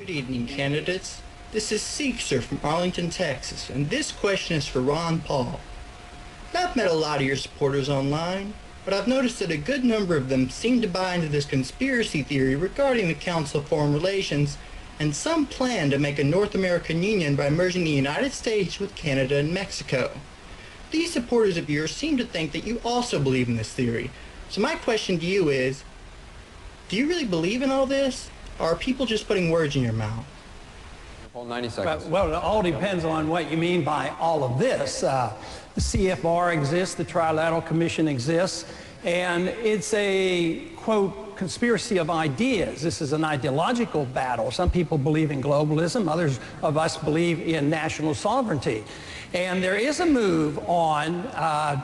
Good evening, candidates. This is Seekser from Arlington, Texas, and this question is for Ron Paul. I've met a lot of your supporters online, but I've noticed that a good number of them seem to buy into this conspiracy theory regarding the Council of Foreign Relations and some plan to make a North American union by merging the United States with Canada and Mexico. These supporters of yours seem to think that you also believe in this theory. So my question to you is, do you really believe in all this? Or are people just putting words in your mouth? Paul, 90 seconds. Well, it all depends on what you mean by all of this. The CFR exists, the Trilateral Commission exists, and it's a, quote, conspiracy of ideas. This is an ideological battle. Some people believe in globalism, others of us believe in national sovereignty. And there is a move on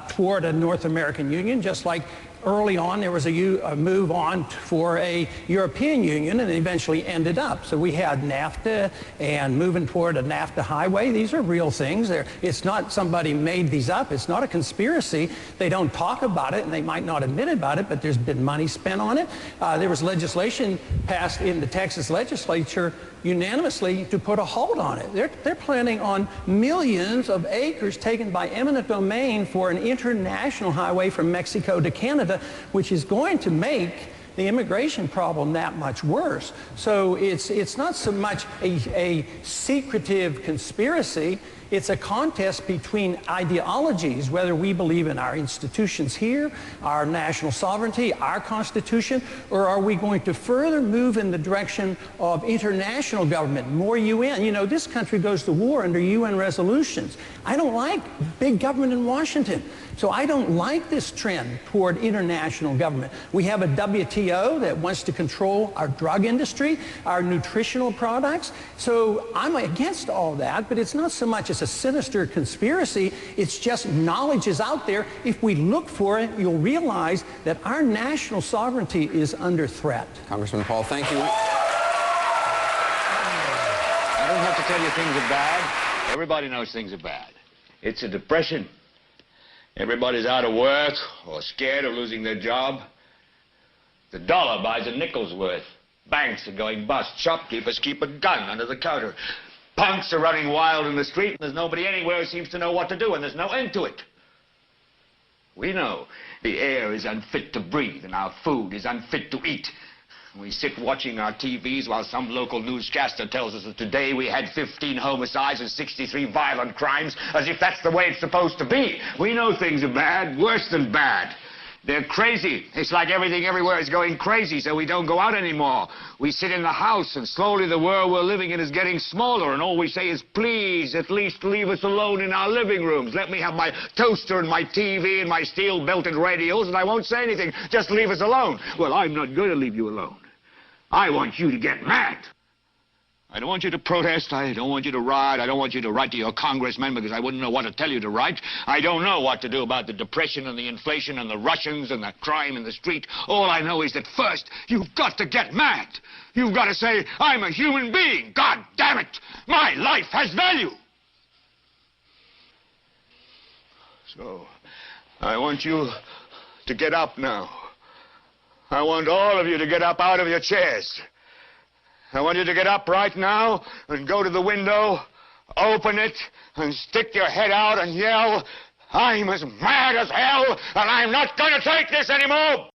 toward a North American Union, just like early on there was a move on for a European Union, and it eventually ended up. So we had NAFTA and moving toward a NAFTA highway. These are real things. It's not somebody made these up. It's not a conspiracy. They don't talk about it, and they might not admit about it, but there's been money spent on it. There was legislation passed in the Texas legislature unanimously to put a hold on it. They're planning on millions of acres taken by eminent domain for an international highway from Mexico to Canada, which is going to make the immigration problem that much worse. So it's not so much a secretive conspiracy. It's a contest between ideologies, whether we believe in our institutions here, our national sovereignty, our Constitution, or are we going to further move in the direction of international government, more UN? You know, this country goes to war under UN resolutions. I don't like big government in Washington. So I don't like this trend toward international government. We have a WTO that wants to control our drug industry, our nutritional products. So I'm against all that, but it's not so much as a sinister conspiracy. It's just knowledge is out there. If we look for it, you'll realize that our national sovereignty is under threat. Congressman Paul, thank you. I don't have to tell you things are bad. Everybody knows things are bad. It's a depression. Everybody's out of work or scared of losing their job. The dollar buys a nickel's worth. Banks are going bust. Shopkeepers keep a gun under the counter. Punks are running wild in the street, and there's nobody anywhere who seems to know what to do, and there's no end to it. We know the air is unfit to breathe, and our food is unfit to eat. We sit watching our TVs while some local newscaster tells us that today we had 15 homicides and 63 violent crimes, as if that's the way it's supposed to be. We know things are bad, worse than bad. They're crazy. It's like everything everywhere is going crazy, so we don't go out anymore. We sit in the house, and slowly the world we're living in is getting smaller, and all we say is, please, at least leave us alone in our living rooms. Let me have my toaster and my TV and my steel-belted radios, and I won't say anything. Just leave us alone. Well, I'm not going to leave you alone. I want you to get mad. I don't want you to protest. I don't want you to riot. I don't want you to write to your congressman because I wouldn't know what to tell you to write. I don't know what to do about the depression and the inflation and the Russians and the crime in the street. All I know is that first, you've got to get mad. You've got to say, I'm a human being. God damn it. My life has value. So, I want you to get up now. I want all of you to get up out of your chairs. I want you to get up right now and go to the window, open it, and stick your head out and yell, I'm as mad as hell, and I'm not going to take this anymore!